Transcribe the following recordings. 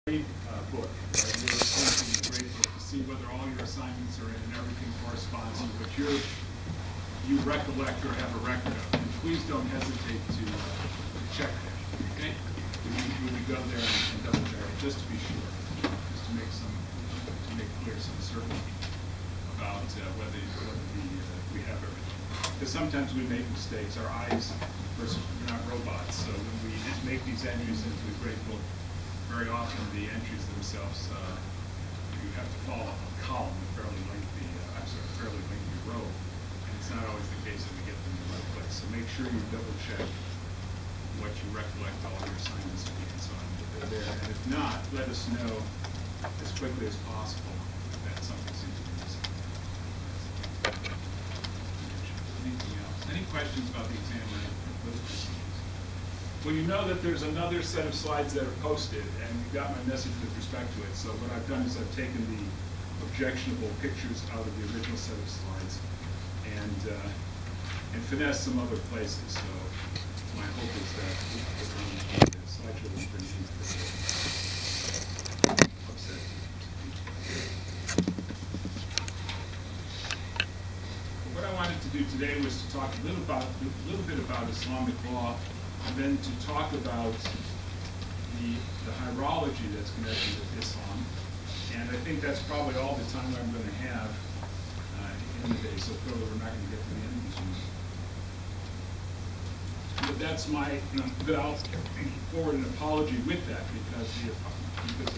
Great book. Right? You're going to a great book to see whether all your assignments are in and everything corresponds to what you recollect or have a record of. And please don't hesitate to check that. Okay? When we go there and double check it, just to be sure, just to make clear some certainty about whether we have everything. Because sometimes we make mistakes. Our eyes, we're not robots, so when we make these entries into a great book, very often the entries themselves, you have to follow a column, a fairly lengthy row, and it's not always the case that we get them in the right place. So make sure you double check what you recollect, all your assignments and so on, that they're there. And if not, let us know as quickly as possible that something seems to be missing. Anything else? Any questions about the exam or those procedures? Well, you know that there's another set of slides that are posted, and you got my message with respect to it. So what I've done is I've taken the objectionable pictures out of the original set of slides and finessed some other places. So my hope is that the slideshow will be pretty easy. What I wanted to do today was to talk a little bit about Islamic law, and then to talk about the hierology that's connected with Islam. And I think that's probably all the time I'm going to have in the day, so clearly we're not going to get to the end of this one. But that's but I'll forward an apology with that because of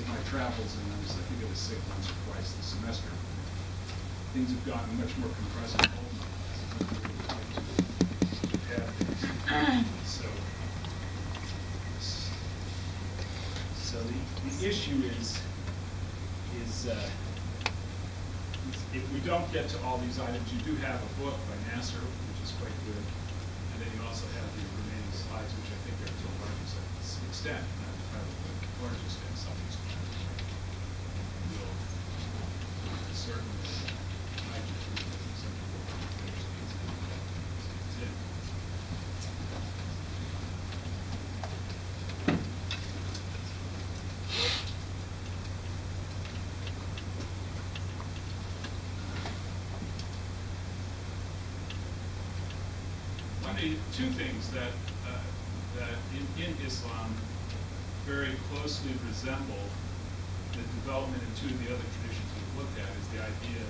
my travels, and I think I was sick once or twice this semester. Things have gotten much more compressed and cold now. So the issue is if we don't get to all these items, you do have a book by Nasser, which is quite good, and then you also have the remaining slides, which I think are to a large extent, not entirely, but to a large extent, some of these questions will certainly guide you through some of the things. Two things that in Islam very closely resemble the development in two of the other traditions we've looked at is the idea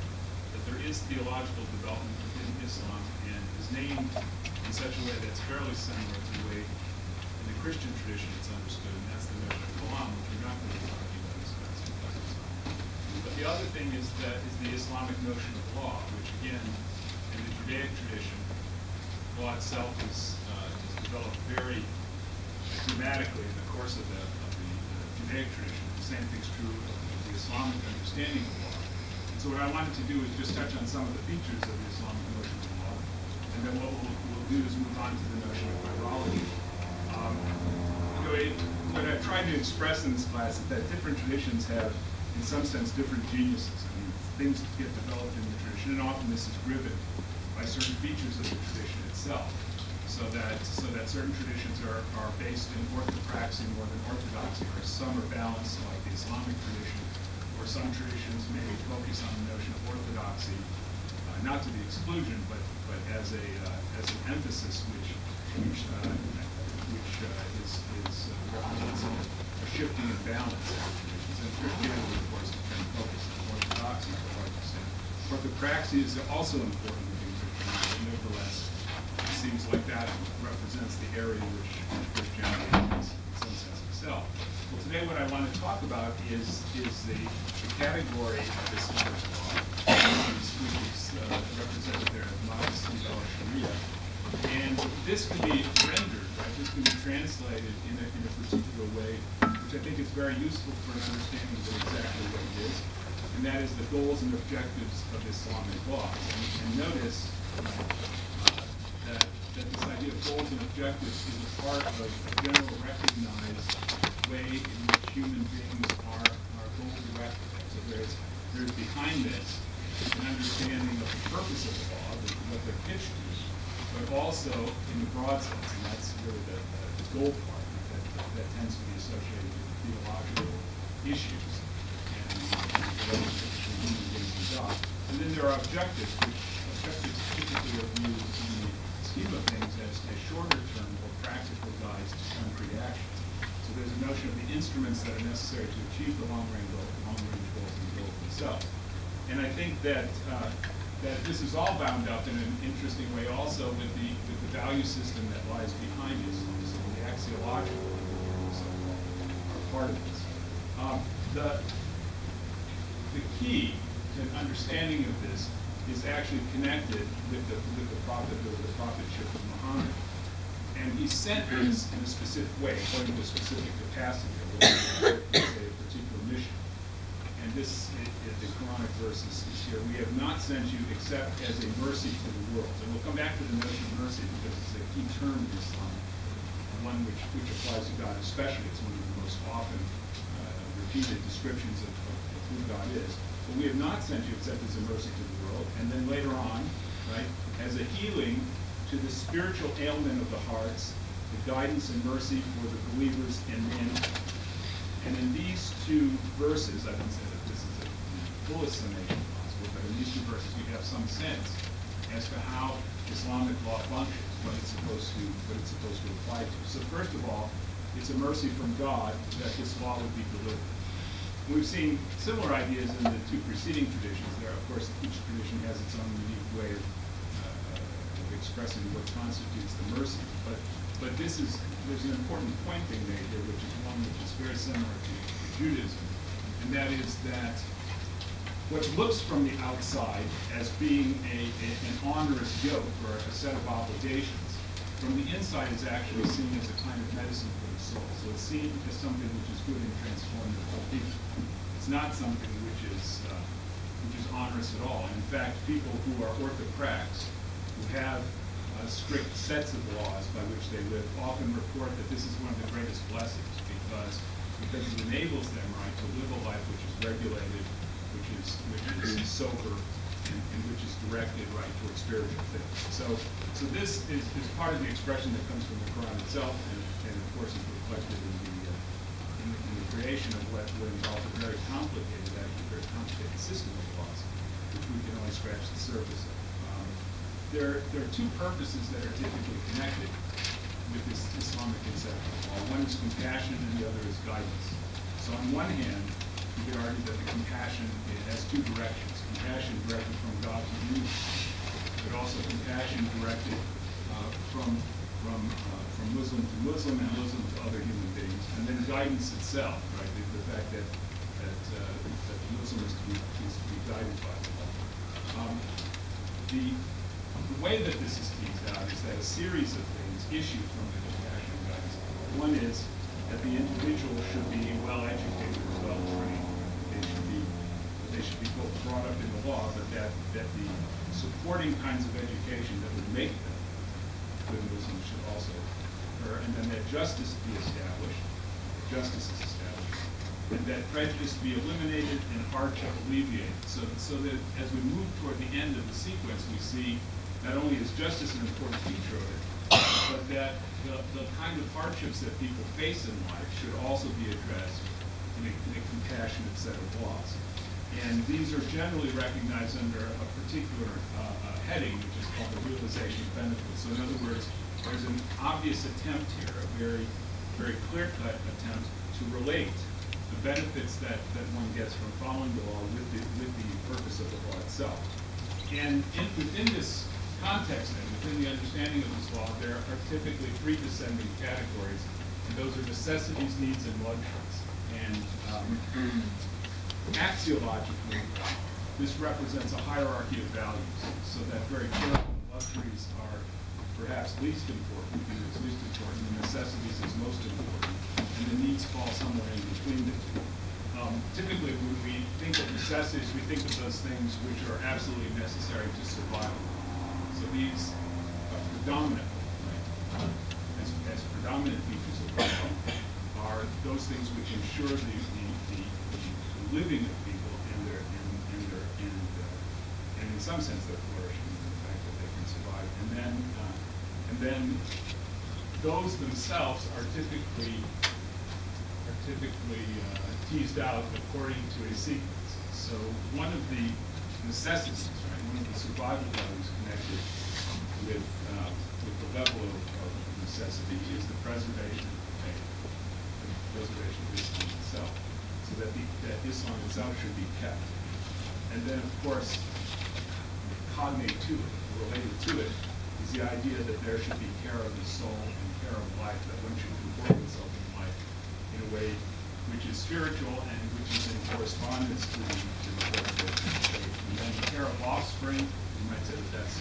that there is theological development within Islam and is named in such a way that's fairly similar to the way in the Christian tradition it's understood, and that's the notion of kalam, which we're not going to be talking about as But the other thing is the Islamic notion of law, which again, in the Judaic tradition, law itself is developed very dramatically in the course of the Judaic tradition. The same thing's true of the Islamic understanding of law. And so what I wanted to do is just touch on some of the features of the Islamic notion of law, and then what we'll do is move on to the notion of hierology. What I've tried to express in this class is that different traditions have, in some sense, different geniuses. I mean, things get developed in the tradition, and often this is driven by certain features of the tradition itself, so that certain traditions are based in orthopraxy more than orthodoxy, or some are balanced like the Islamic tradition, or some traditions maybe focus on the notion of orthodoxy, not to the exclusion, but as an emphasis which represents a shifting and balance of traditions. And Christianity, of course, can focus on orthodoxy to a large extent. Orthopraxy is also important. Nevertheless, it seems like that represents the area which Christianity is in some sense itself. Well, today what I want to talk about is the category of Islamic law, which is represented there as modesty or Sharia. And this can be rendered, right? This can be translated in a particular way, which I think is very useful for an understanding of exactly what it is. And that is the goals and objectives of Islamic law. And notice that this idea of goals and objectives is a part of a general recognized way in which human beings are goal-directed. So there's behind this an understanding of the purpose of the law, what they're pitched to, but also in the broad sense, and that's really the goal part that tends to be associated with theological issues and the relationship between human beings and God. And then there are objectives, which objectives typically are viewed in the scheme of things as shorter-term or practical guides to concrete action. So there's a notion of the instruments that are necessary to achieve the long-range goals and the goals themselves. And I think that that this is all bound up in an interesting way also with the value system that lies behind this. So the axiological so are part of this. The key to understanding of this is actually connected with the prophetship of Muhammad. And he sent this in a specific way, according to a specific capacity, or say a particular mission. And this, the Quranic verse is here. We have not sent you except as a mercy to the world. And we'll come back to the notion of mercy because it's a key term in Islam, and one which applies to God especially. It's one of the most often repeated descriptions of who God is. But we have not sent you except as a mercy to the world. And then later on, right, as a healing to the spiritual ailment of the hearts, the guidance and mercy for the believers in men. And in these two verses, I don't say that this is the fullest summation possible, but in these two verses you have some sense as to how Islamic law functions, what it's supposed to apply to. So first of all, it's a mercy from God that this law would be delivered. We've seen similar ideas in the two preceding traditions. There, of course, each tradition has its own unique way of expressing what constitutes the mercy. But there's an important point being made here, which is one which is very similar to Judaism, and that is that what looks from the outside as being an onerous yoke or a set of obligations, from the inside is actually seen as a kind of medicine for the soul. So it's seen as something which is good and transformative for people. It's not something which is onerous at all. And in fact, people who are orthoprax, who have strict sets of laws by which they live, often report that this is one of the greatest blessings because it enables them, right, to live a life which is regulated, which is sober, and which is directed, right, towards spiritual things. So this is part of the expression that comes from the Quran itself, and of course is reflected in the creation of what involves a very complicated system of laws, which we can only scratch the surface of. There are two purposes that are typically connected with this Islamic conception of law. One is compassion and the other is guidance. So on one hand, you could argue that the compassion has two directions. Compassion directed from God to you, but also compassion directed from Muslim to Muslim and Muslim to other human beings. And then guidance itself, right? The fact that the Muslim is to be guided by the law. The way that this is teased out is that a series of things issue from the compassion and guidance. One is that the individual should be well-educated or well-trained. They should be both brought up in the law, but that the supporting kinds of education that would make them good Muslims should also occur, and then that justice be established, and that prejudice be eliminated and hardship alleviated. So that as we move toward the end of the sequence, we see not only is justice an important feature of it, but that the kind of hardships that people face in life should also be addressed in a compassionate set of laws. And these are generally recognized under a particular heading, which is called the realization of benefits. So in other words, there's an obvious attempt here, a very, very clear-cut attempt to relate the benefits that one gets from following the law with the purpose of the law itself. And within this context, then, within the understanding of this law, there are typically three descending categories, and those are necessities, needs, and luxuries. And axiologically, this represents a hierarchy of values, so that very clearly luxuries are perhaps least important, and it's least important, the necessities is most important, and the needs fall somewhere in between the two. Typically, when we think of necessities, we think of those things which are absolutely necessary to survival. So these are predominant, right, as predominant features of life are those things which ensure the living of people and in some sense their flourishing, the fact that they can survive. And then those themselves are typically typically teased out according to a sequence. So one of the necessities, right, one of the survival values connected with the level of necessity is the preservation of the faith, the preservation of Islam itself, so that Islam itself should be kept. And then, of course, cognate to it, related to it, is the idea that there should be care of the soul and care of life, that one should comport oneself in life in a way which is spiritual and which is in correspondence to the preservation of faith. And then care of offspring, you might say that that's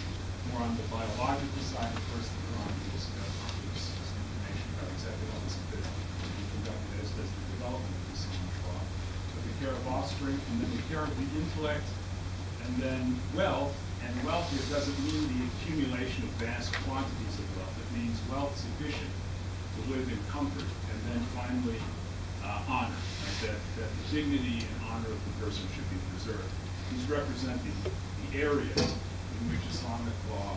more on the biological side. Of course, the Quran gives information about exactly how this is conducted, as does the development of the Islamic law. But the care of offspring, and then the care of the intellect, and then wealth. And wealth here doesn't mean the accumulation of vast quantities of wealth. It means wealth sufficient to live in comfort. And then finally, honor, right? That the dignity and honor of the person should be preserved. These represent the areas in which Islamic law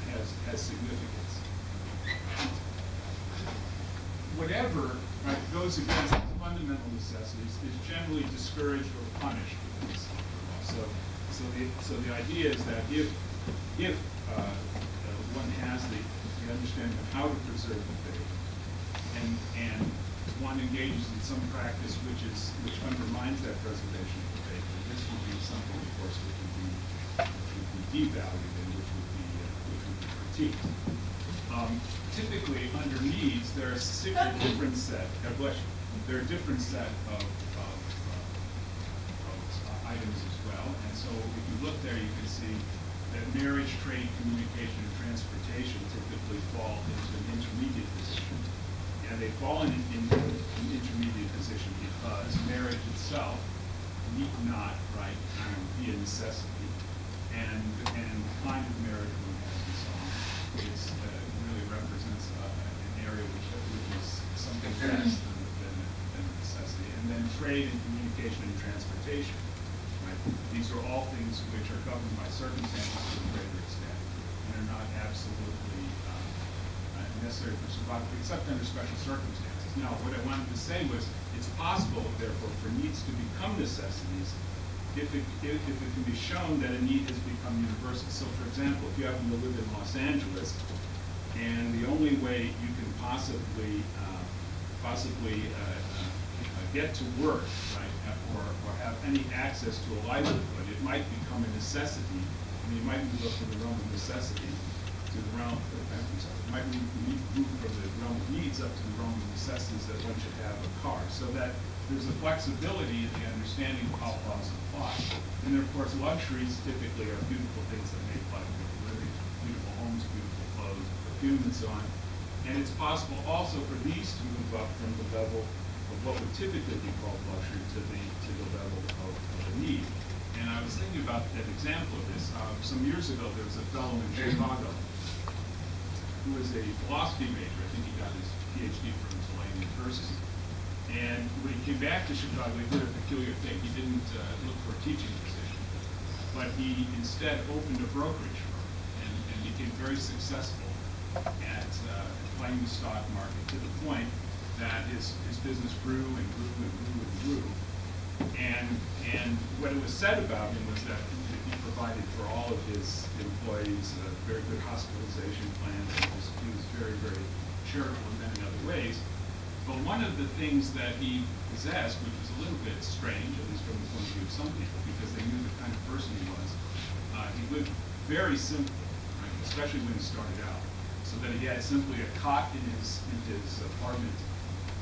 has significance. Whatever, right, goes against these fundamental necessities is generally discouraged or punished within Islamic law. So the idea is that if one has the understanding of how to preserve the faith, and one engages in some practice which undermines that preservation of the faith, then this would be something, of course, which would be devalued and which would be critiqued. Typically, under needs, there are a different set. God bless you. There are a different set of items as well. And so, if you look there, you can see that marriage, trade, communication, and transportation typically fall into an intermediate position. And they fall in an intermediate position because marriage itself need not, right, be a necessity. And the kind of marriage one has and so on really represents an area which is something less than a necessity. And then trade and communication and transportation. Right? These are all things which are governed by circumstances to a greater extent and are not absolutely necessary for survival, except under special circumstances. Now, what I wanted to say was, it's possible, therefore, for needs to become necessities if it can be shown that a need has become universal. So, for example, if you happen to live in Los Angeles, and the only way you can possibly get to work, right, or have any access to a livelihood, it might become a necessity. I mean, you might move up from the realm of necessity to the realm, it might move from the realm of needs up to the realm of necessities that one should have a car. So that there's a flexibility in the understanding of how laws apply. And then, of course, luxuries typically are beautiful things that make life living, beautiful homes, beautiful clothes, perfume, and so on. And it's possible also for these to move up from the level of what would typically be called luxury to the level of a need. And I was thinking about an example of this. Some years ago, there was a fellow in Chicago who was a philosophy major. I think he got his PhD from Tulane University. And when he came back to Chicago, he did a peculiar thing. He didn't look for a teaching position, but he instead opened a brokerage firm and became very successful at playing the stock market to the point that his business grew and grew and grew and grew. And what it was said about him was that he provided for all of his employees a very good hospitalization plan. He was very, very charitable in many other ways. But one of the things that he possessed, which was a little bit strange, at least from the point of view of some people, because they knew the kind of person he was, he lived very simply, right, especially when he started out. So that he had simply a cot in his apartment,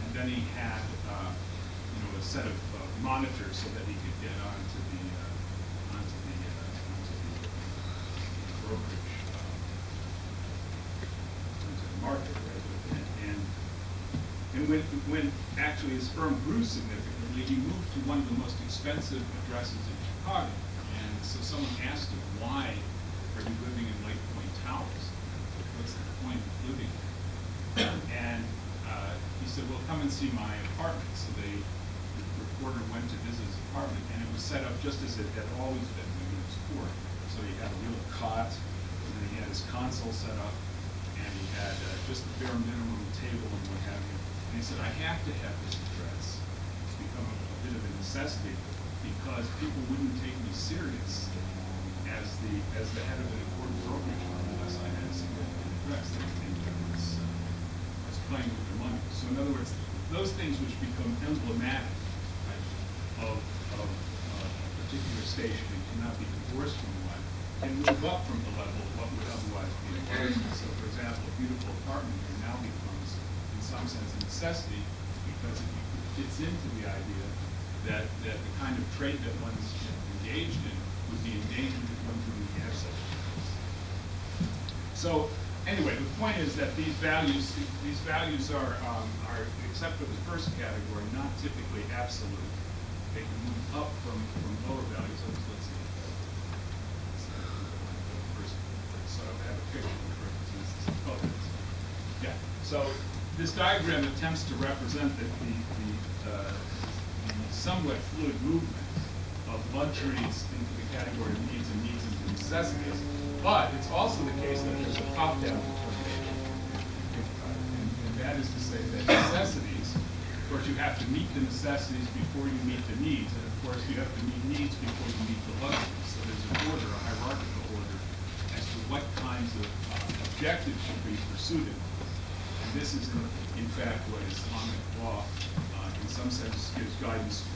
and then he had a set of monitors so that he could get onto the brokerage, onto the market, right? And when actually his firm grew significantly, he moved to one of the most expensive addresses in Chicago. And so someone asked him, why are you living in Lake Point Towers? What's the point of living there? And he said, well, come and see my apartment. So the reporter went to visit his apartment, and it was set up just as it had always been when he was poor. So he had a little cot, and then he had his console set up, and he had just the bare minimum table and what have you. And And he said, I have to have this address. It's become a bit of a necessity because people wouldn't take me serious as the head of an important brokerage firm unless I had a significant address. They would think that I was playing with their money. So in other words, those things which become emblematic, right, of a particular station and cannot be divorced from one, can move up from the level of what would otherwise be embarrassment. So for example, a beautiful apartment here now becomes, in some sense, a necessity because it fits into the idea that the kind of trade that one's engaged in would be endangered if one didn't have such a place. So anyway, the point is that these values are except for the first category, not typically absolute. They can move up from lower values. Let's see. So I have a picture which represents this. Oh, yeah. So this diagram attempts to represent the somewhat fluid movement of luxuries into the category of needs and needs into necessities. But it's also the case that there's a top-down determination. And that is to say that necessities, of course, you have to meet the necessities before you meet the needs. And of course, you have to meet needs before you meet the luxuries. So there's an order, a hierarchical order, as to what kinds of objectives should be pursued. And this is, in fact, what Islamic law, in some sense, gives guidance to.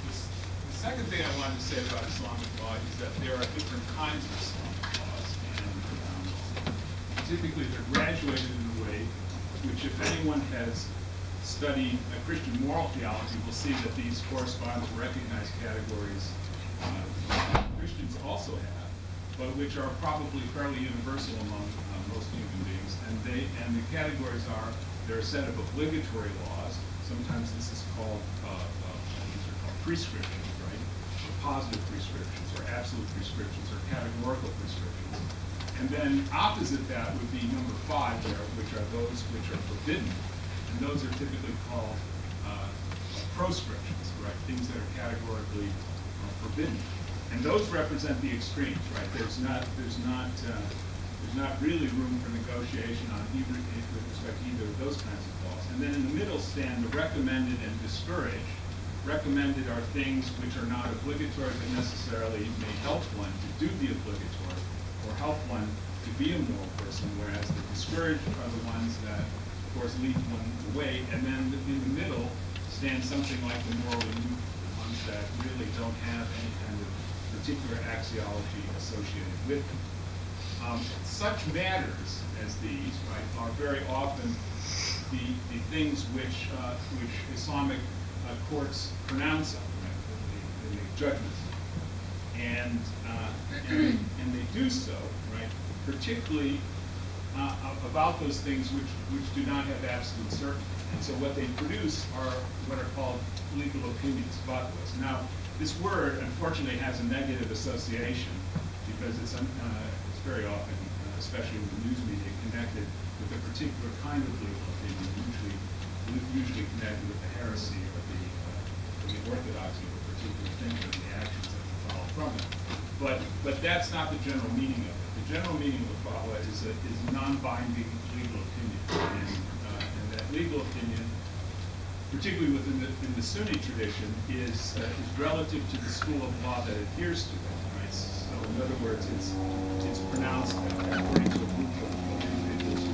The second thing I wanted to say about Islamic law is that there are different kinds of Islamic laws, and typically they're graduated in a way which, if anyone has studied Christian moral theology, will see that these correspond to recognized categories Christians also have, but which are probably fairly universal among most human beings. And the categories are, they're a set of obligatory laws. Sometimes this is called, these are called prescriptions, right? Or positive prescriptions, or absolute prescriptions, or categorical prescriptions. And then opposite that would be number 5 there, which are those which are forbidden. And those are typically called proscriptions, right? Things that are categorically forbidden. And those represent the extremes, right? There's not really room for negotiation on either with respect to either of those kinds of laws. And then in the middle stand the recommended and discouraged. Recommended are things which are not obligatory but necessarily may help one to do the obligatory or help one to be a moral person, whereas the discouraged are the ones that, of course, lead one away. And then in the middle stands something like the morally neutral, the ones that really don't have any kind of particular axiology associated with them. Such matters as these, right, are very often the things which Islamic courts pronounce on, right? They make judgments, and they do so, right, particularly about those things which do not have absolute certainty. And so what they produce are what are called legal opinions, fatwas. Now, this word unfortunately has a negative association because it's very often, especially in the news media, connected with a particular kind of legal opinion, usually connected with the heresy or the orthodoxy of a particular thing or the actions that follow from it. But that's not the general meaning of it. The general meaning of a fatwa is a non-binding legal opinion, and that legal opinion, particularly within the Sunni tradition, is relative to the school of law that adheres to it. Right? So in other words, it's pronounced according to a group of individuals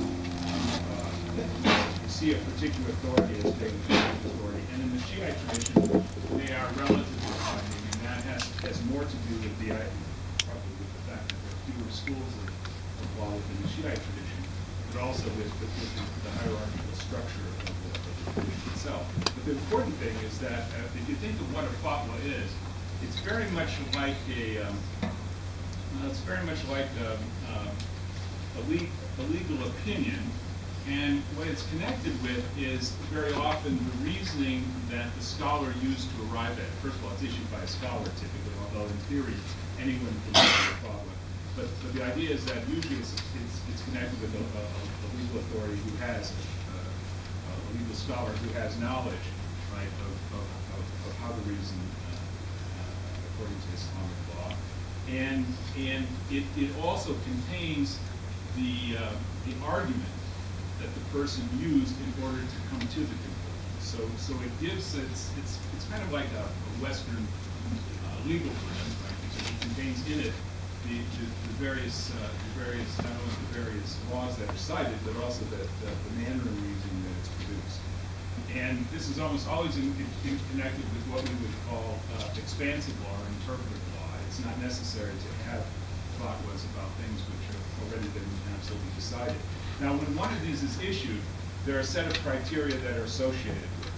who see a particular authority as being the authority. And in the Shiite tradition, they are relatively binding, and that has more to do with probably with the fact that there are fewer schools of law within the Shiite tradition, but also with the hierarchical structure of the tradition itself. But the important thing is that if you think of what a fatwa is, it's very much like a legal opinion, and what it's connected with is very often the reasoning that the scholar used to arrive at. First of all, it's issued by a scholar typically, although in theory anyone can issue a fatwa. But the idea is that usually it's connected with a legal authority who has a legal scholar who has knowledge, right, of how to reason according to Islamic law, and it also contains the argument that the person used in order to come to the conclusion. So it gives, it's kind of like a Western legal term, right? Because it contains in it the various, not only the various laws that are cited, but also the manner of reasoning that it's produced. And this is almost always connected with what we would call expansive law or interpretive law. It's not necessary to have fatwas about things which have already been absolutely decided. Now, when one of these is issued, there are a set of criteria that are associated with it.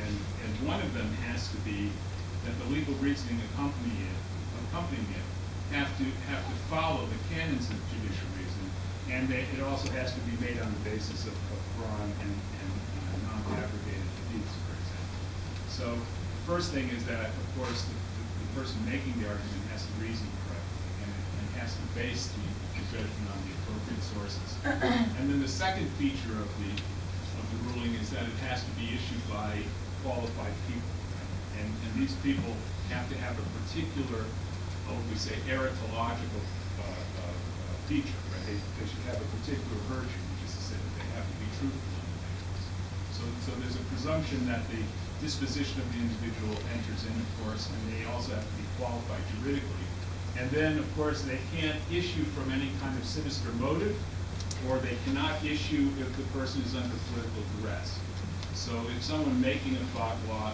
And one of them has to be that the legal reasoning accompanying it have to follow the canons of judicial reasoning, and it also has to be made on the basis of Quran and non-abrogated hadiths, for example. So the first thing is that, of course, the person making the argument has to reason correctly, and has to base the judgment on the appropriate sources. And then the second feature of the ruling is that it has to be issued by qualified people. And these people have to have a particular, what we say, erythological feature. Right? They should have a particular virtue, which is to say that they have to be truthful individuals. So there's a presumption that the disposition of the individual enters in, of course, and they also have to be qualified juridically. And then, of course, they can't issue from any kind of sinister motive, or they cannot issue if the person is under political duress. So if someone making a fatwa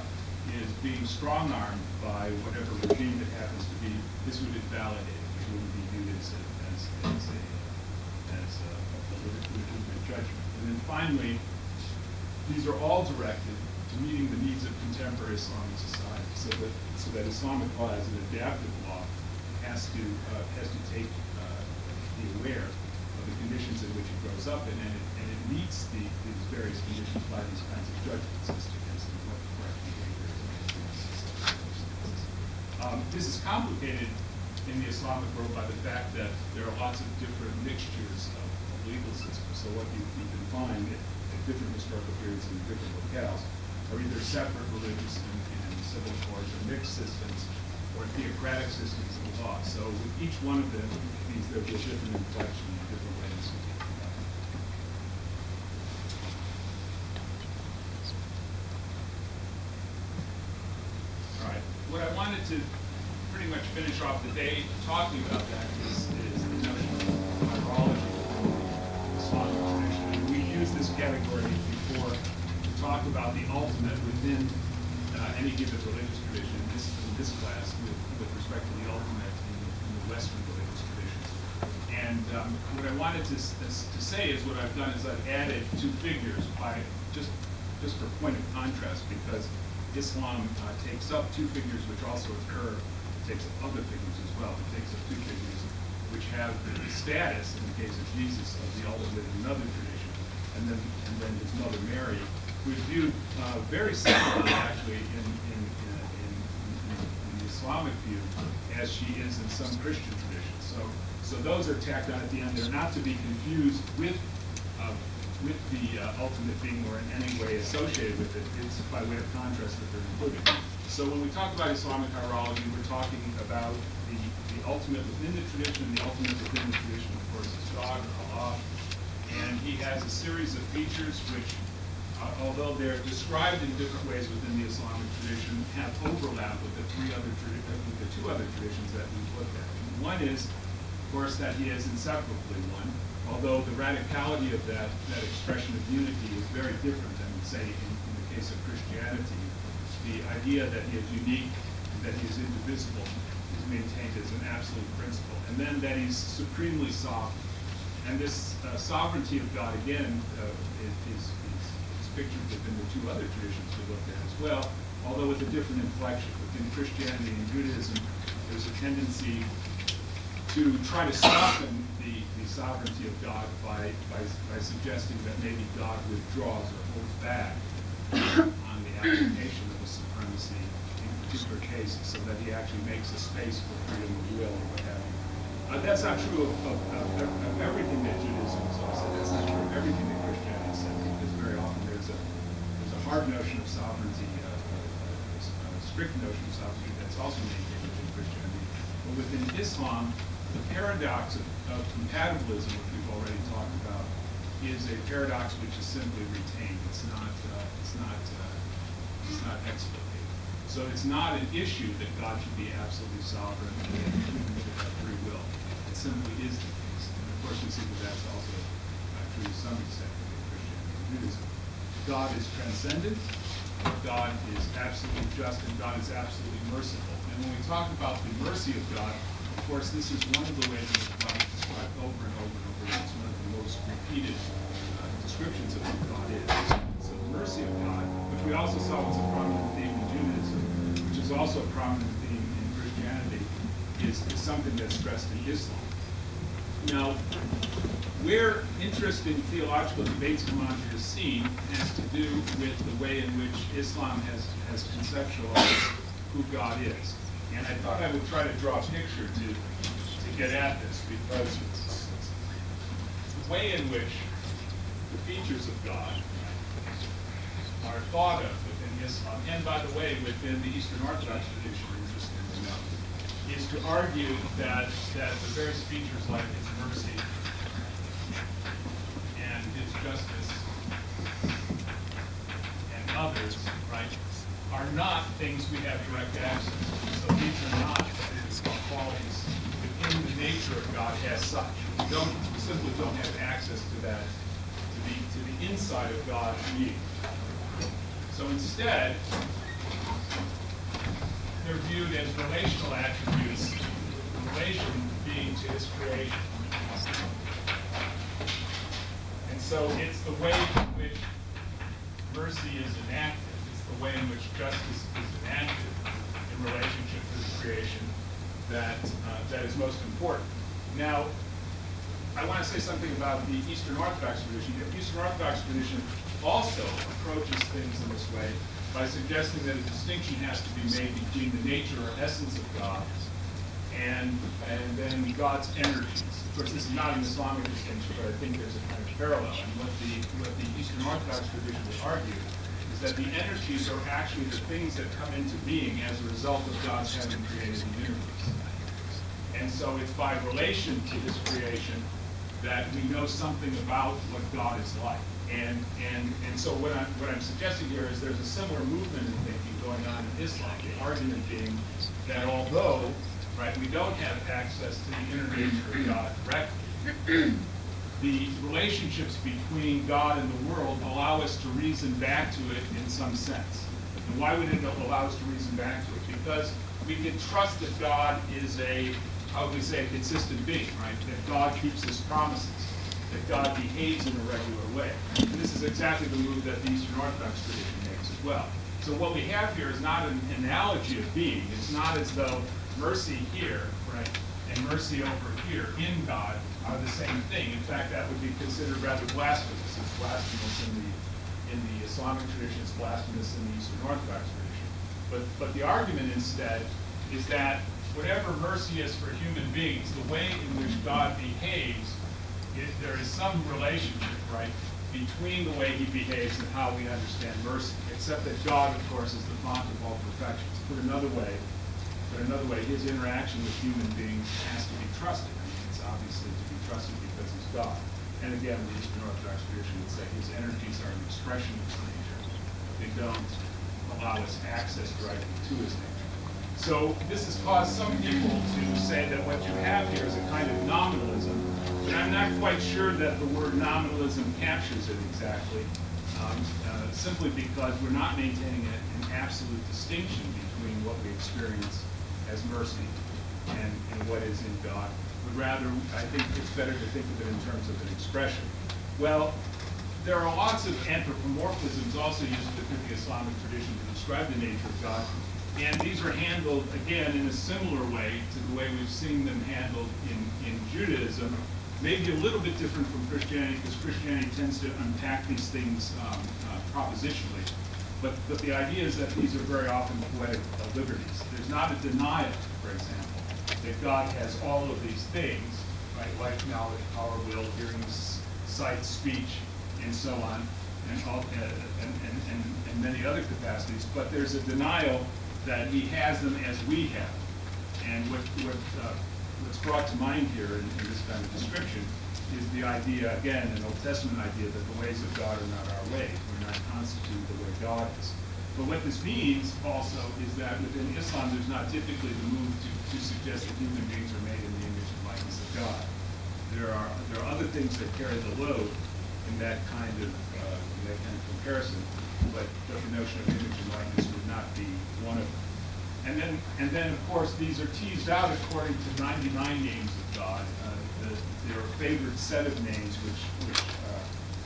is being strong-armed by whatever regime it happens to be, this would invalidate it. It wouldn't be viewed as a legitimate judgment. And then finally, these are all directed to meeting the needs of contemporary Islamic society, so that Islamic law as an adaptive law has to be aware of the conditions in which it grows up in, and it meets these various conditions by these kinds of judgments as to what the correct behavior is. This is complicated in the Islamic world by the fact that there are lots of different mixtures of legal systems. So what you can find at different historical periods in different locales are either separate religious and civil courts, or mixed systems, or theocratic systems of law. So with each one of them, there'll be a different inflection and different ways of thinking about it. All right. What I wanted to pretty much finish off the day talking about that is the notion of hierology in the Islamic tradition. And we used this category before to talk about the ultimate within any given religious tradition. In this class, with respect to the ultimate in the Western religious traditions. And what I wanted to say is what I've done is I've added two figures by just for point of contrast, because Islam takes up two figures which also occur. It takes up other figures as well. It takes up two figures which have the status, in the case of Jesus, of the ultimate in another tradition, and then his mother Mary, who is viewed very similarly, actually, in the Islamic view as she is in some Christian traditions. So those are tacked on at the end. They're not to be confused with the ultimate being or in any way associated with it. It's by way of contrast that they're included. So when we talk about Islamic hierology, we're talking about the ultimate within the tradition, and the ultimate within the tradition, of course, is God or Allah. And he has a series of features which, although they're described in different ways within the Islamic tradition, have overlap with the two other traditions that we've looked at. One is, of course, that he is inseparably one, although the radicality of that expression of unity is very different than, say, in the case of Christianity. The idea that he is unique, that he is indivisible, is maintained as an absolute principle. And then that he's supremely sovereign. And this sovereignty of God, again, is pictured within the two other traditions we looked at as well, although with a different inflection. Within Christianity and Judaism, there's a tendency to try to soften the sovereignty of God by suggesting that maybe God withdraws or holds back on the application of a supremacy in particular cases, so that he actually makes a space for freedom of will or what have you. That's not true of everything that Judaism has also said. That's not true of everything that Christianity has said, because very often there's a hard notion of sovereignty, a strict notion of sovereignty that's also maintained within Christianity. But within Islam, the paradox of compatibilism, which we've already talked about, is a paradox which is simply retained. It's not explicated. So it's not an issue that God should be absolutely sovereign and that humans should have free will. It simply is the case. And of course, we see that that's also true to some extent in Christianity and Judaism. God is transcendent, God is absolutely just, and God is absolutely merciful. And when we talk about the mercy of God, of course, this is one of the ways in which God is described over and over and over again. It's one of the most repeated descriptions of who God is. So the mercy of God, which we also saw was a prominent theme in Judaism, which is also a prominent theme in Christianity, is something that's stressed in Islam. Now, where interesting theological debates come onto the scene has to do with the way in which Islam has conceptualized who God is. And I thought I would try to draw a picture to get at this, because the way in which the features of God are thought of within Islam, and by the way, within the Eastern Orthodox tradition, interestingly enough, is to argue that the various features like his mercy and his justice and others, right, are not things we have direct access to. So these are not qualities within the nature of God as such. We simply don't have access to that, to the inside of God being. So instead, they're viewed as relational attributes, relation being to his creation. And so it's the way in which mercy is enacted, it's the way in which justice is enacted in relationship to his creation that is most important. Now, I want to say something about the Eastern Orthodox tradition. The Eastern Orthodox tradition also approaches things in this way by suggesting that a distinction has to be made between the nature or essence of God and then God's energies. Of course, this is not an Islamic distinction, but I think there's a kind of parallel. And what the Eastern Orthodox tradition would argue is that the energies are actually the things that come into being as a result of God's having created the universe. And so it's by relation to his creation that we know something about what God is like. And so what I'm suggesting here is there's a similar movement in thinking going on in Islam. The argument being that although, right, we don't have access to the inner nature of God directly, the relationships between God and the world allow us to reason back to it in some sense. And why would it allow us to reason back to it? Because we can trust that God is how would we say, a consistent being, right? That God keeps his promises, that God behaves in a regular way. And this is exactly the move that the Eastern Orthodox tradition makes as well. So what we have here is not an analogy of being. It's not as though mercy here, right, and mercy over here in God are the same thing. In fact, that would be considered rather blasphemous. It's blasphemous in the Islamic tradition, it's blasphemous in the Eastern Orthodox tradition. But the argument instead is that whatever mercy is for human beings, the way in which God behaves, there is some relationship, right, between the way he behaves and how we understand mercy, except that God, of course, is the font of all perfections. Put another way, his interaction with human beings has to be trusted. I mean, it's obviously to be trusted because he's God. And again, the Eastern Orthodox tradition would say his energies are an expression of his nature, but they don't allow us access directly to his nature. So this has caused some people to say that what you have here is a kind of nominalism, but I'm not quite sure that the word nominalism captures it exactly, simply because we're not maintaining an absolute distinction between what we experience as mercy and what is in God. But rather, I think it's better to think of it in terms of an expression. Well, there are lots of anthropomorphisms also used within the Islamic tradition to describe the nature of God. And these are handled, again, in a similar way to the way we've seen them handled in Judaism. Maybe a little bit different from Christianity, because Christianity tends to unpack these things propositionally. But the idea is that these are very often poetic liberties. There's not a denial, for example, that God has all of these things, right? Life, knowledge, power, will, hearing, sight, speech, and so on, and many other capacities. But there's a denial that he has them as we have. And what's brought to mind here in this kind of description is the idea, again, an Old Testament idea, that the ways of God are not our ways. We're not constituted the way God is. But what this means also is that within Islam, there's not typically the move to suggest that human beings are made in the image and likeness of God. There are other things that carry the load in that kind of comparison, but the notion of image and likeness would not be one of them. And then of course these are teased out according to 99 names of God. Their favorite set of names, which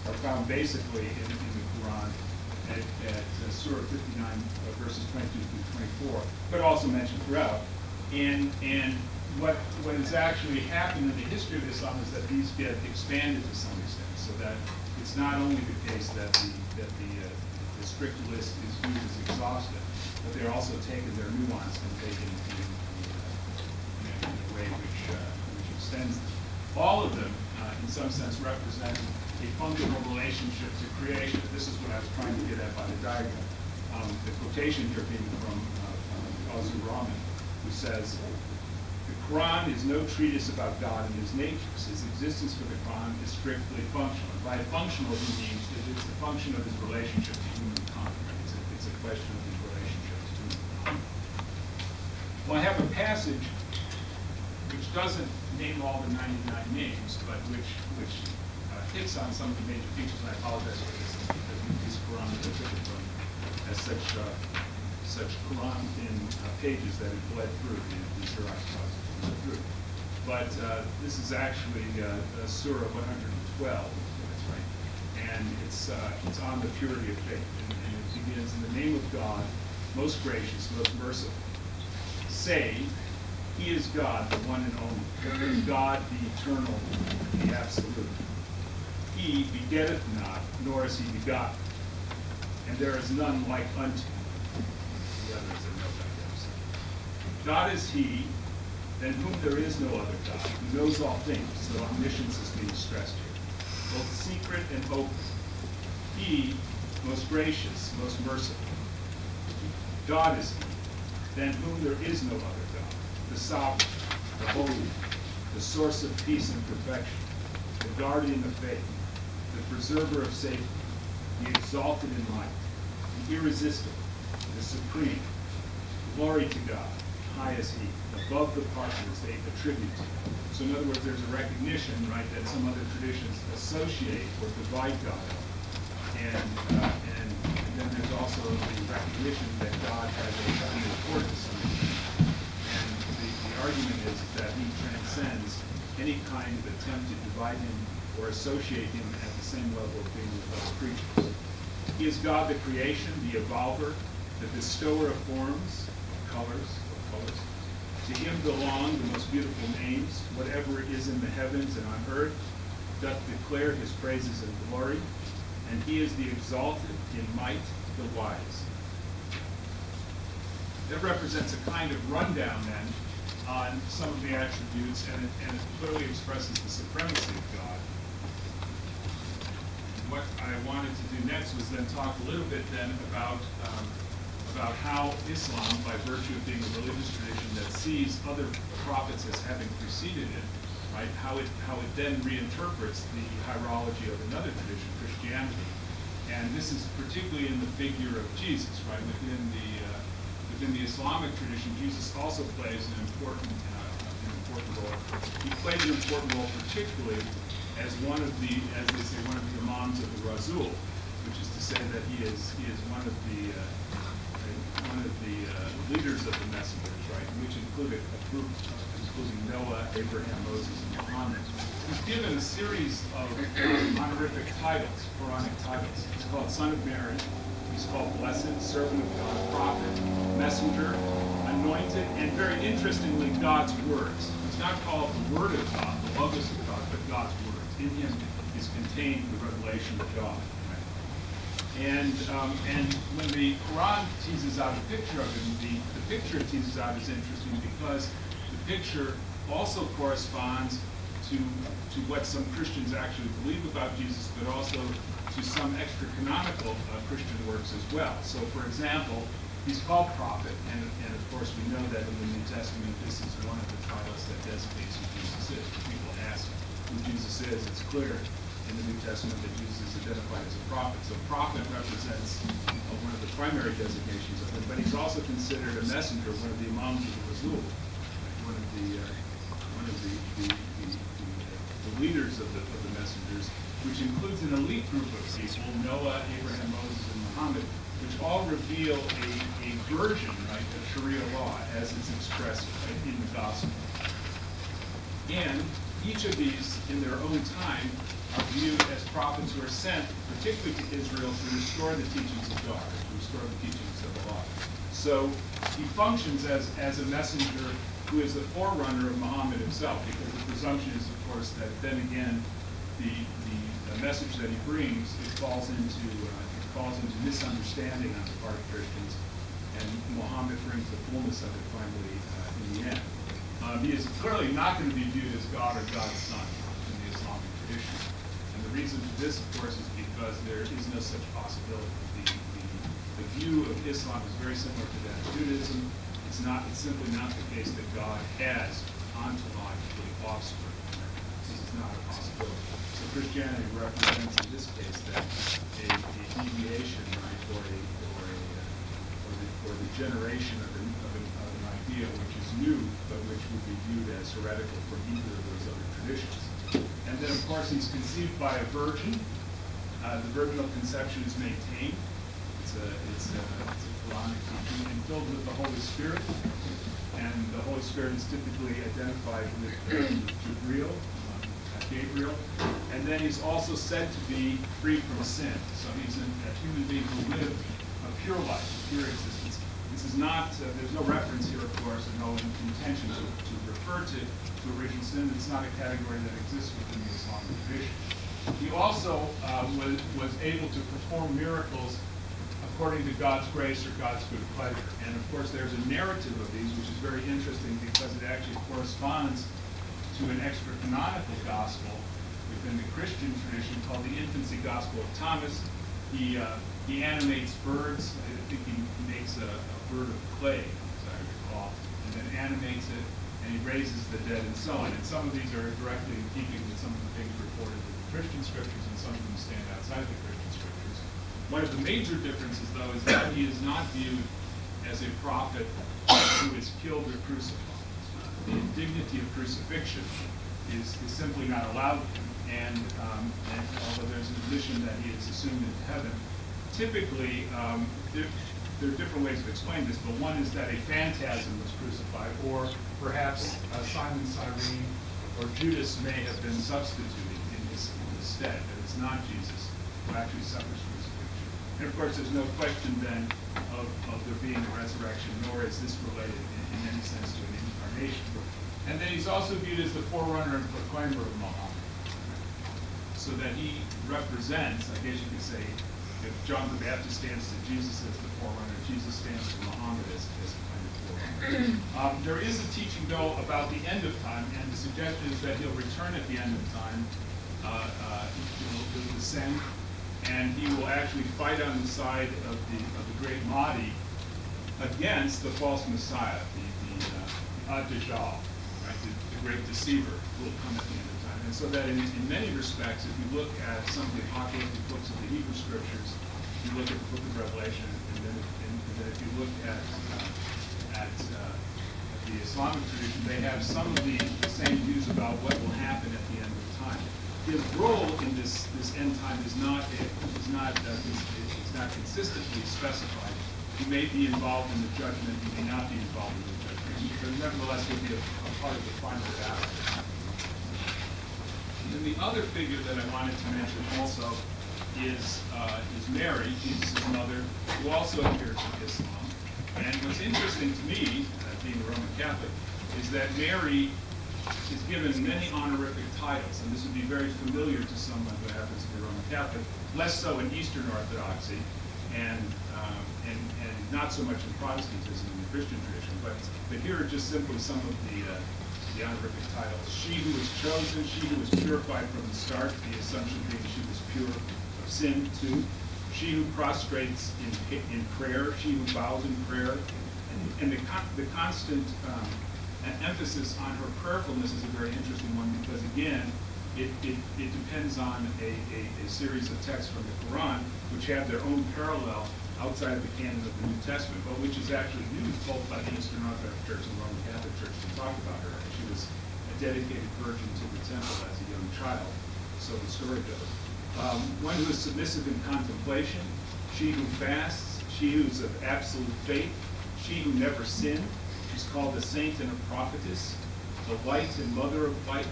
are found basically in the Quran at Surah 59, verses 22 through 24, but also mentioned throughout. And what has actually happened in the history of Islam is that these get expanded to some extent, so that it's not only the case that the strict list is viewed as exhaustive, but they're also taken, their nuance and taken in a way which extends them. All of them, in some sense, represent a functional relationship to creation. This is what I was trying to get at by the diagram. The quotation here being from Azur Rahman, who says, "The Quran is no treatise about God and his natures. His existence for the Quran is strictly functional." And by functional, he means that it's the function of his relationship to humankind. It's a question of his relationship to humankind. Well, I have a passage which doesn't name all the 99 names, but which hits on some of the major features, and I apologize for this, because these Quran are different from as such Quran in pages that it bled through, the Surah bled through. But this is actually Surah 112, that's right, and it's on the purity of faith, and it begins, "In the name of God, most gracious, most merciful. Say, He is God, the one and only, God, the eternal, the absolute. He begetteth not, nor is he begotten, and there is none like unto him." The others are no like him. God is he, than whom there is no other God, who knows all things, so omniscience is being stressed here, both secret and open. He, most gracious, most merciful. God is he, than whom there is no other God, the sovereign, the holy, the source of peace and perfection, the guardian of faith, the preserver of safety, the exalted in light, the irresistible, the supreme. Glory to God, high is he, above the partners they attribute to him. So in other words, there's a recognition, right, that some other traditions associate or divide God. And then there's also the recognition that God has an importance. And the argument is that he transcends any kind of attempt to divide him or associate him at the same level of being with other creatures. He is God, the creation, the evolver, the bestower of forms, of colors. To him belong the most beautiful names. Whatever is in the heavens and on earth doth declare his praises and glory. And he is the exalted in might, the wise. That represents a kind of rundown then on some of the attributes, and it clearly expresses the supremacy of God. What I wanted to do next was then talk a little bit then about how Islam, by virtue of being a religious tradition that sees other prophets as having preceded it, right? How it then reinterprets the hierology of another tradition, Christianity, and this is particularly in the figure of Jesus, right? Within the Islamic tradition, Jesus also plays an important role. He played an important role, particularly as one of the, as they say, one of the imams of the Rasul, which is to say that he is one of the leaders of the messengers, right? Which included a group including Noah, Abraham, Moses, and Muhammad. He's given a series of honorific titles, Quranic titles. He's called Son of Mary. He's called Blessed, Servant of God, Prophet, Messenger, Anointed, and very interestingly, God's words. He's not called the Word of God, the Logos of God, but God's words. In him is contained the revelation of God. Right? And when the Quran teases out a picture of him, the picture it teases out is interesting because the picture also corresponds to what some Christians actually believe about Jesus, but also to some extra-canonical Christian works as well. So, for example, he's called prophet, and of course we know that in the New Testament this is one of the titles that designates who Jesus is. People ask, who who Jesus is, it's clear in the New Testament that Jesus is identified as a prophet. So prophet represents one of the primary designations of him, but he's also considered a messenger, one of the imams of the Rasul, one of the leaders of the messengers, which includes an elite group of people, Noah, Abraham, Moses, and Muhammad, which all reveal a version, right, of Sharia law as it's expressed, right, in the gospel. And each of these, in their own time, are viewed as prophets who are sent, particularly to Israel, to restore the teachings of God, to restore the teachings of Allah. So he functions as a messenger who is the forerunner of Muhammad himself, because the presumption is, of course, that then again, the message that he brings, it falls into misunderstanding on the part of Christians, and Muhammad brings the fullness of it finally in the end. He is clearly not going to be viewed as God or God's son in the Islamic tradition. And the reason for this, of course, is because there is no such possibility. The view of Islam is very similar to that of Judaism. It's simply not the case that God has ontologically offspring. This is not a possibility. So Christianity represents in this case that a deviation, right, or the generation of an idea which is new, but which would be viewed as heretical from either of those other traditions. And then, of course, he's conceived by a virgin. The virginal conception is maintained. It's a Quranic teaching, and filled with the Holy Spirit. And the Holy Spirit is typically identified with Gabriel. And then he's also said to be free from sin. So he's a human being who lived a pure life, a pure existence. This is not, there's no reference here, of course, and no intention to refer to original sin. It's not a category that exists within the Islamic tradition. He also was able to perform miracles according to God's grace or God's good pleasure. And of course, there's a narrative of these, which is very interesting because it actually corresponds to an extra-canonical gospel within the Christian tradition called the Infancy Gospel of Thomas. He animates birds. I think he makes a bird of clay, as I recall, and then animates it, and he raises the dead and so on. And some of these are directly in keeping with some of the things reported in the Christian scriptures, and some of them stand outside the Christian scriptures. One of the major differences, though, is that he is not viewed as a prophet who is killed or crucified. The indignity of crucifixion is simply not allowed him, and although there's an admission that he is assumed into heaven, typically there are different ways of explaining this, but one is that a phantasm was crucified, or perhaps Simon Cyrene or Judas may have been substituted in his stead, that it's not Jesus who actually suffers crucifixion. And of course, there's no question then of there being a resurrection, nor is this related in any sense to an incarnation. And then he's also viewed as the forerunner and proclaimer of Muhammad, so that he represents, I guess you could say, if John the Baptist stands to Jesus as the forerunner, Jesus stands to Muhammad as a kind of forerunner. There is a teaching, though, about the end of time, and the suggestion is that he'll return at the end of time, he'll descend, and he will actually fight on the side of the great Mahdi against the false Messiah, the Ad-Dajjal, right, the great deceiver who will come at the end of time. And so that in many respects, if you look at some of the apocalyptic books of the Hebrew scriptures, you look at the book of Revelation, and then if you look at the Islamic tradition, they have some of the same views about what will happen at the end of time. His role in this end time is not consistently specified. He may be involved in the judgment, he may not be involved in the judgment, but nevertheless will be a part of the final battle. And then the other figure that I wanted to mention also is Mary, Jesus' mother, who also adheres to Islam. And what's interesting to me, being a Roman Catholic, is that Mary is given many honorific titles, and this would be very familiar to someone who happens to be Roman Catholic, less so in Eastern Orthodoxy, and not so much in Protestantism in the Christian tradition, but here are just simply some of the honorific titles. She who was chosen, she who was purified from the start, the assumption being she was pure of sin too. She who prostrates in prayer, she who bows in prayer, and the constant emphasis on her prayerfulness is a very interesting one, because again, it depends on a series of texts from the Quran, which have their own parallel outside of the canon of the New Testament, but which is actually used both by the Eastern Orthodox Church and the Roman Catholic Church to talk about her. She was a dedicated virgin to the temple as a young child, so the story goes. One who is submissive in contemplation, she who fasts, she who is of absolute faith, she who never sinned. She's called a saint and a prophetess, the light and mother of light.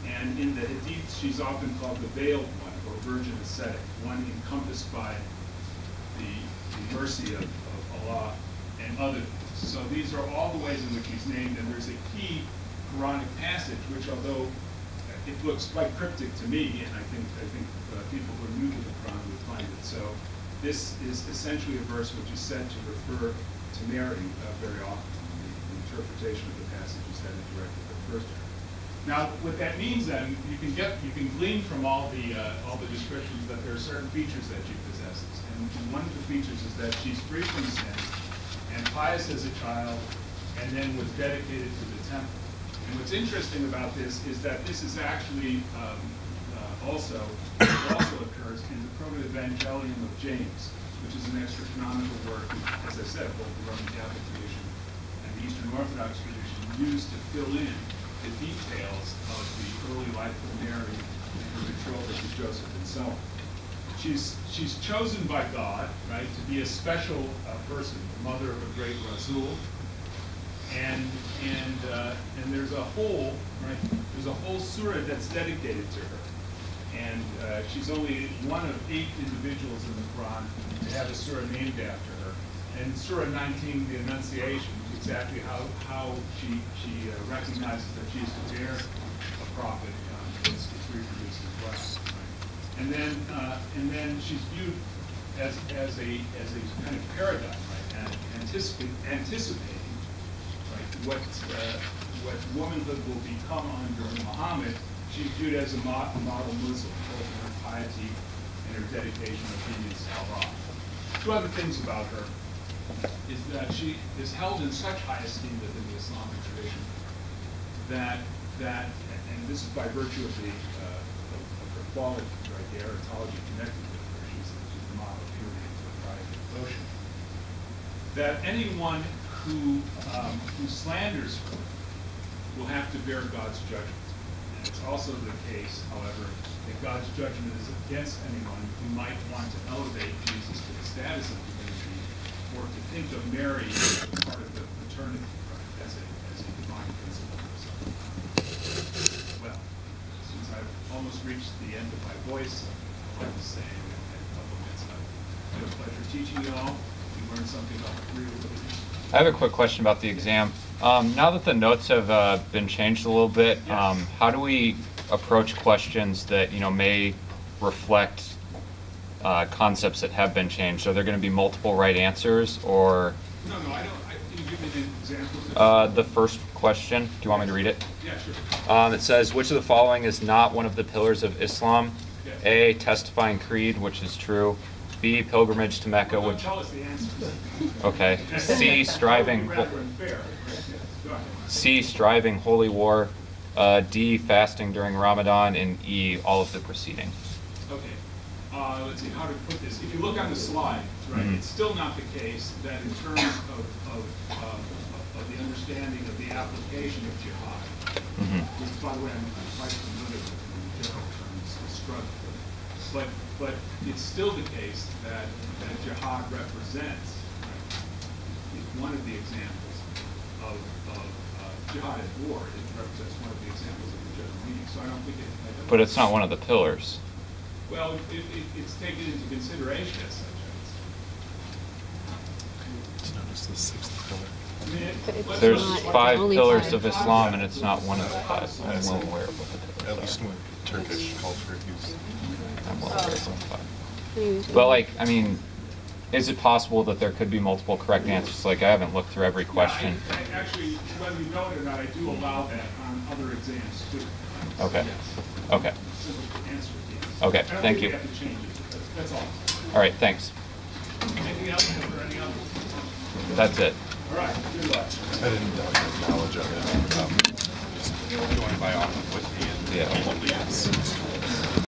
And in the Hadith, she's often called the veiled one, or virgin ascetic, one encompassed by the mercy of Allah and other things. So these are all the ways in which he's named, and there's a key Quranic passage, which although it looks quite cryptic to me, and I think people who are new to the Quran would find it so. This is essentially a verse which is said to refer to Mary very often. The interpretation of the passage is that it directly refers to her. Now, what that means then, you can glean from all the descriptions that there are certain features that she possesses, and one of the features is that she's free from sin and pious as a child, and then was dedicated to the temple. And what's interesting about this is that this is actually also occurs in the Proto-Evangelium of James, which is an extra-canonical work, as I said, both the Roman Catholic tradition and the Eastern Orthodox tradition used to fill in the details of the early life of Mary and her betrothal to Joseph and so on. She's chosen by God, right, to be a special person, the mother of a great Rasul, and there's a whole surah that's dedicated to her. And she's only one of 8 individuals in the Quran to have a surah named after her. And Surah 19, the Annunciation, is exactly how she recognizes that she is to bear a prophet. It's reproduced as well. Right? And then she's viewed as a kind of paradigm, right? And anticipating, right, what womanhood will become under Muhammad. She's viewed as a model Muslim, both in her piety and her dedication of obedience to Allah. 2 other things about her is that she is held in such high esteem within the Islamic tradition that and this is by virtue of her quality, right, the eritology connected with her. She's the model of purity and pride and devotion. That anyone who slanders her will have to bear God's judgment. It's also the case, however, that God's judgment is against anyone who might want to elevate Jesus to the status of divinity, or to think of Mary as part of the paternity, right, as a divine principle. Well, since I've almost reached the end of my voice, I'd like to say in a couple minutes, it's been a pleasure teaching you all. You learned something about career religion. I have a quick question about the exam. Now that the notes have been changed a little bit, how do we approach questions that may reflect concepts that have been changed? Are there going to be multiple right answers, or? No, I don't. Can you give me an example? The first question. Do you want me to read it? Yeah, sure. It says, which of the following is not one of the pillars of Islam? Yes. A, testifying creed, which is true. B, pilgrimage to Mecca, Well, which. tell us the answers. Okay. C, striving. Rather unfair. Go ahead. C, striving, holy war. D, fasting during Ramadan, and E, all of the preceding. Okay. Let's see how to put this. If you look on the slide, right, it's still not the case that in terms of the understanding of the application of jihad, which, by the way, I'm quite familiar with in general terms, the struggle. But it's still the case that jihad represents, right, one of the examples of jihad at war. It represents one of the examples of the general meaning. So I don't think it. But it's not one of the pillars. Well, it's taken into consideration as such. It's known as the 6th pillar. There's not 5 only pillars 5. of Islam, and it's not one of the 5. I'm well aware of what the At pillars least are. when Turkish culture used. I'm well aware of the 5. But like, I mean, is it possible that there could be multiple correct answers? Like, I haven't looked through every question. Yeah, I actually, whether you know it or not, I do allow that on other exams too. Okay. Yes. Okay. Simple answer, yes. Okay, I don't thank think you. we have to change it. That's all. All right, thanks. Anything else or any other? That's it. All right, good luck. I didn't know your knowledge of it. Just going by off of what Ian Yeah.